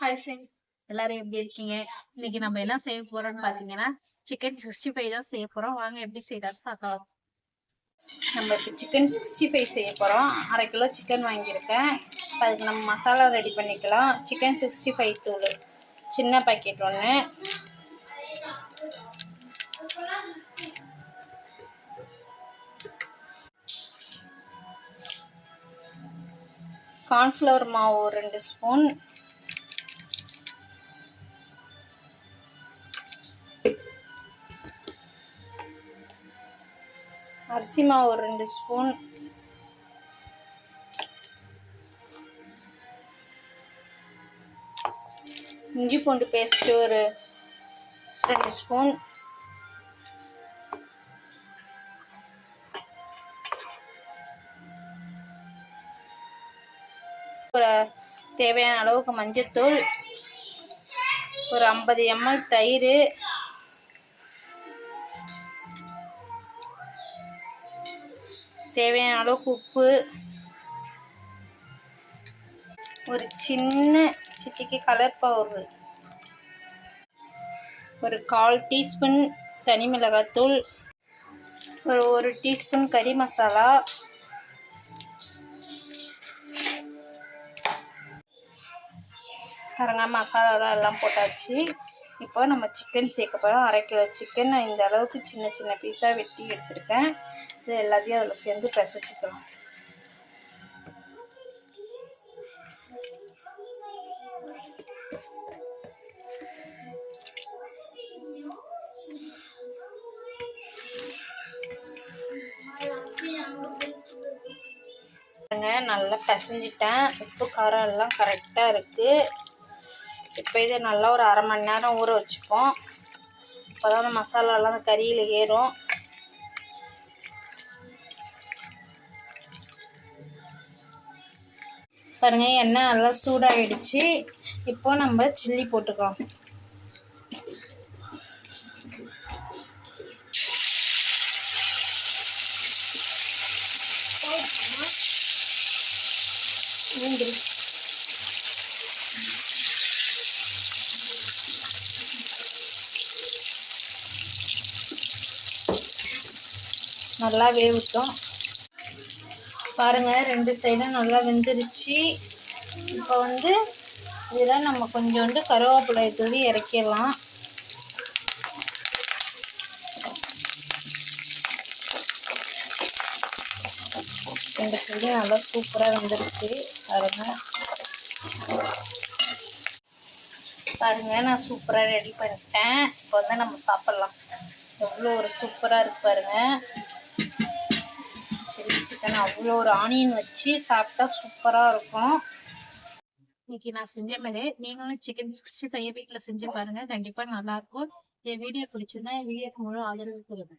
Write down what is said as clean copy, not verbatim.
Hi friends, எல்லாரும் எப்படி இருக்கீங்க? இன்னைக்கு நம்ம என்ன செய்ய போறோம்னு பாத்தீங்கன்னா சிக்கன் 65 தான் செய்ய போறோம். வாங்க எப்படி செய்யறது பார்க்கலாம். நம்ம இப்போ சிக்கன் 65 செய்ய போகிறோம். 1/2 கிலோ சிக்கன் வாங்கியிருக்கேன். அதுக்கு நம்ம மசாலா ரெடி பண்ணிக்கலாம். சிக்கன் 65 தூள் சின்ன பாக்கெட் ஒன்று, கார்ன்ஃப்ளவர் மாவு 2 ஸ்பூன், அரிசி மாவு 2 ஸ்பூன், இஞ்சி பூண்டு பேஸ்ட் ஒரு 2 ஸ்பூன், ஒரு தேவையான அளவுக்கு மஞ்சத்தூள், ஒரு 50 ml தயிர், தேவையான அளவுக்கு உப்பு, ஒரு சின்ன சிட்டிக்கு கலர் பவுடர், ஒரு 1/4 டீஸ்பூன் தனி மிளகாத்தூள், ஒரு 1 டீஸ்பூன் கறி மசாலா, பாருங்க மசாலாலாம் எல்லாம் போட்டாச்சு. இப்போ நம்ம சிக்கன் சேர்க்க போகிறோம். 1/2 கிலோ சிக்கன் இந்த அளவுக்கு சின்ன சின்ன பீஸாக வெட்டி எடுத்துருக்கேன். இது எல்லாத்தையும் அதில் சேர்ந்து பிசைச்சிக்கலாம். நல்லா பிசைஞ்சிட்டேன். உப்பு காரம் எல்லாம் கரெக்டாக இருக்குது. இப்போ இதை நல்லா ஒரு 1/2 மணி நேரம் ஊற வச்சுப்போம். அப்போ தான் அந்த மசாலாலாம் அந்த கறியில் ஏறும். பாருங்கள், எண்ணெய் நல்லா சூடாகிடுச்சு. இப்போ நம்ம சில்லி போட்டுக்கலாம். நல்லா வேவிட்டோம். பாருங்க, 2 சைடும் நல்லா வெந்துருச்சு. இப்போ இதில் நம்ம கொஞ்சோண்டு கருவேப்பிலை தூவி இறக்கிடலாம். ரெண்டு சைடும் நல்லா சூப்பராக வெந்துருச்சு. பாருங்க நான் சூப்பராக ரெடி பண்ணிட்டேன். இப்போ நம்ம சாப்பிட்லாம். எவ்வளோ ஒரு சூப்பராக இருக்கு பாருங்க. சில்லி சிக்கன் அவ்வளோ ஒரு ஆனியன் வச்சு சாப்பிட்டா சூப்பராக இருக்கும். இன்னைக்கு நான் செஞ்ச மாதிரி நீங்களும் சிக்கன் 65 வீட்டில் செஞ்சு பாருங்க. கண்டிப்பாக நல்லா இருக்கும். என் வீடியோ பிடிச்சிருந்தா என் வீடியோக்கு முழு ஆதரவு கொடுங்க.